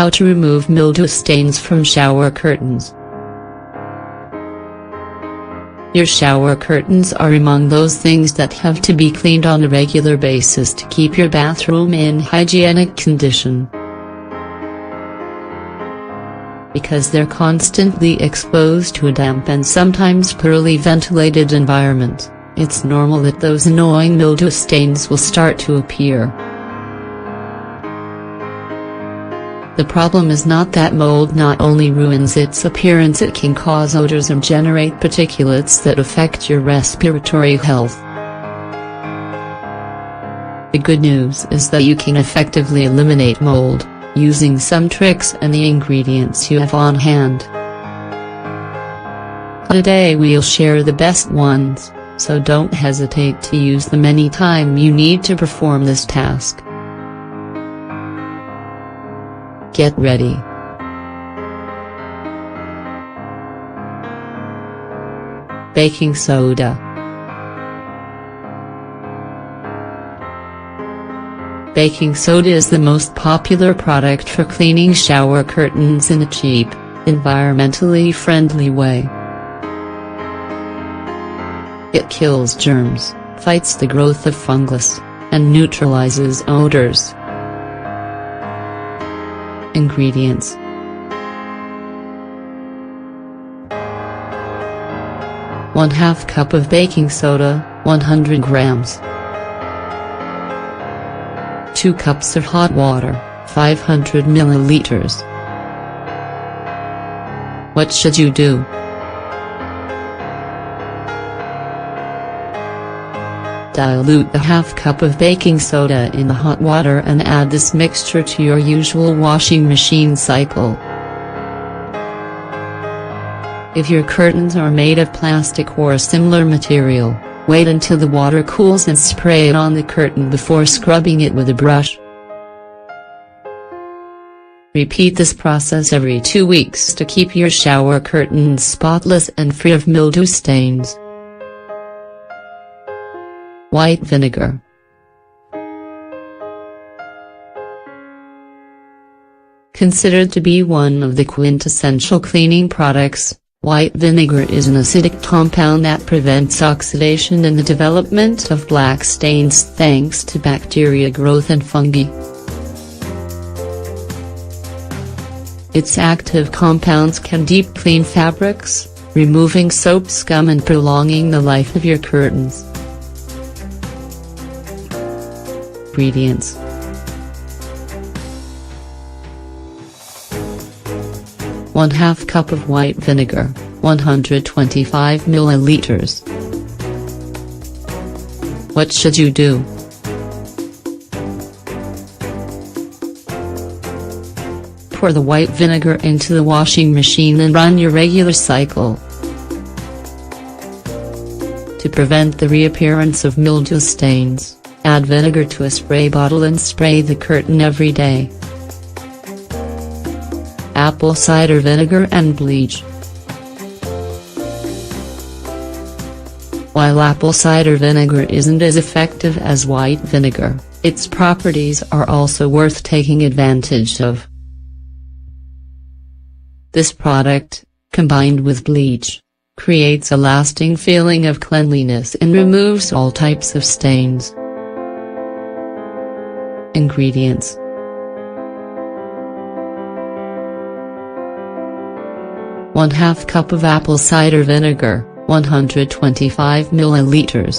How to remove mildew stains from shower curtains. Your shower curtains are among those things that have to be cleaned on a regular basis to keep your bathroom in hygienic condition. Because they're constantly exposed to a damp and sometimes poorly ventilated environment, it's normal that those annoying mildew stains will start to appear. The problem is not that mold not only ruins its appearance, it can cause odors and generate particulates that affect your respiratory health. The good news is that you can effectively eliminate mold, using some tricks and the ingredients you have on hand. Today we'll share the best ones, so don't hesitate to use them anytime you need to perform this task. Get ready. Baking soda. Baking soda is the most popular product for cleaning shower curtains in a cheap, environmentally friendly way. It kills germs, fights the growth of fungus, and neutralizes odors. Ingredients: 1/2 cup of baking soda, 100 grams. 2 cups of hot water, 500 milliliters. What should you do? Dilute the 1/2 cup of baking soda in the hot water and add this mixture to your usual washing machine cycle. If your curtains are made of plastic or a similar material, wait until the water cools and spray it on the curtain before scrubbing it with a brush. Repeat this process every 2 weeks to keep your shower curtains spotless and free of mildew stains. White vinegar. Considered to be one of the quintessential cleaning products, white vinegar is an acidic compound that prevents oxidation and the development of black stains thanks to bacteria growth and fungi. Its active compounds can deep clean fabrics, removing soap scum and prolonging the life of your curtains. Ingredients: 1/2 cup of white vinegar, 125 milliliters. What should you do? Pour the white vinegar into the washing machine and run your regular cycle. To prevent the reappearance of mildew stains, add vinegar to a spray bottle and spray the curtain every day. Apple cider vinegar and bleach. While apple cider vinegar isn't as effective as white vinegar, its properties are also worth taking advantage of. This product, combined with bleach, creates a lasting feeling of cleanliness and removes all types of stains. Ingredients: 1/2 cup of apple cider vinegar, 125 milliliters.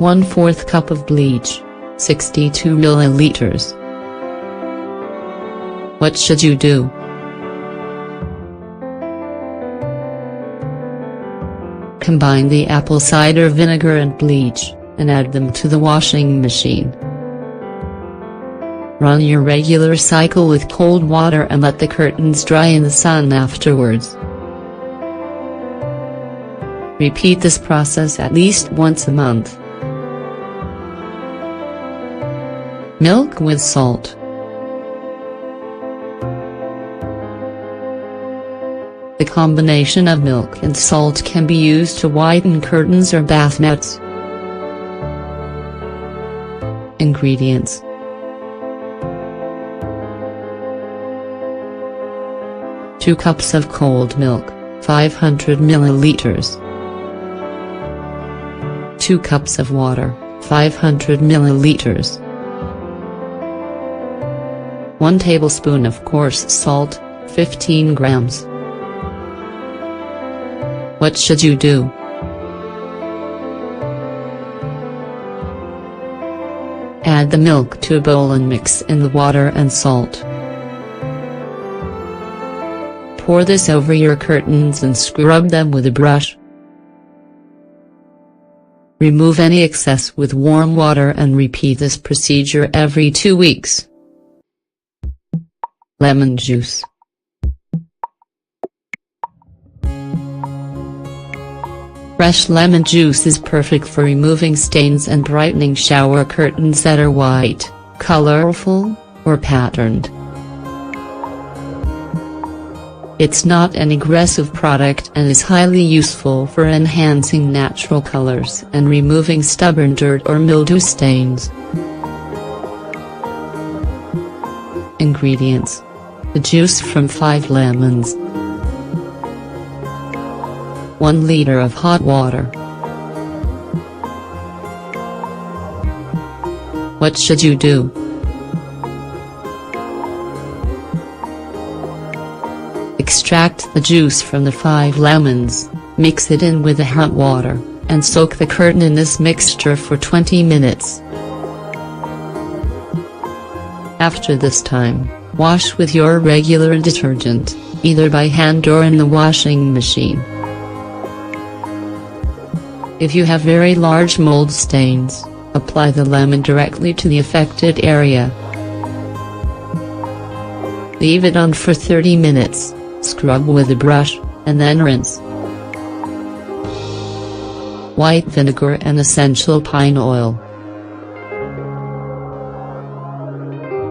1/4 cup of bleach, 62 milliliters. What should you do? Combine the apple cider vinegar and bleach, and add them to the washing machine. Run your regular cycle with cold water and let the curtains dry in the sun afterwards. Repeat this process at least once a month. Milk with salt. The combination of milk and salt can be used to whiten curtains or bath mats. 2 cups of cold milk, 500 milliliters. 2 cups of water, 500 milliliters. 1 tablespoon of coarse salt, 15 grams. What should you do? Add the milk to a bowl and mix in the water and salt. Pour this over your curtains and scrub them with a brush. Remove any excess with warm water and repeat this procedure every 2 weeks. Lemon juice. Fresh lemon juice is perfect for removing stains and brightening shower curtains that are white, colorful, or patterned. It's not an aggressive product and is highly useful for enhancing natural colors and removing stubborn dirt or mildew stains. Ingredients: the juice from 5 lemons, 1 liter of hot water. What should you do? Extract the juice from the 5 lemons, mix it in with the hot water, and soak the curtain in this mixture for 20 minutes. After this time, wash with your regular detergent, either by hand or in the washing machine. If you have very large mold stains, apply the lemon directly to the affected area. Leave it on for 30 minutes, scrub with a brush, and then rinse. White vinegar and essential pine oil.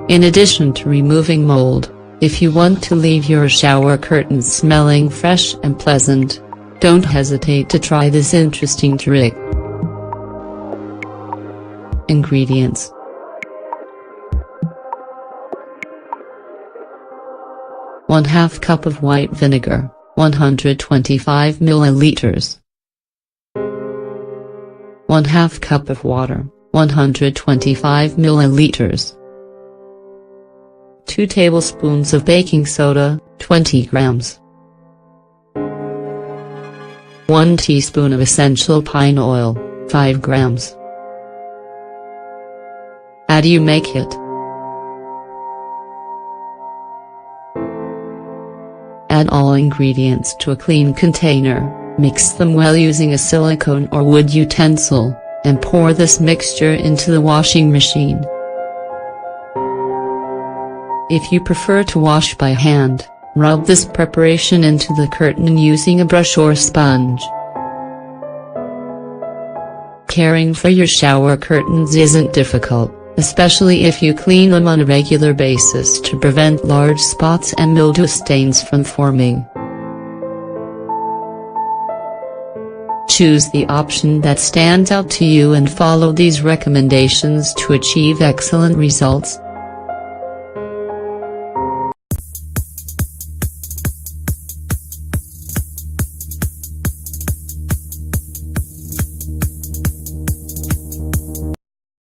In addition to removing mold, if you want to leave your shower curtains smelling fresh and pleasant, don't hesitate to try this interesting trick. Ingredients: 1/2 cup of white vinegar, 125 milliliters. 1/2 cup of water, 125 milliliters. 2 tablespoons of baking soda, 20 grams. 1 teaspoon of essential pine oil, 5 grams. How do you make it? Add all ingredients to a clean container, mix them well using a silicone or wood utensil, and pour this mixture into the washing machine. If you prefer to wash by hand, rub this preparation into the curtain using a brush or sponge. Caring for your shower curtains isn't difficult, especially if you clean them on a regular basis to prevent large spots and mildew stains from forming. Choose the option that stands out to you and follow these recommendations to achieve excellent results.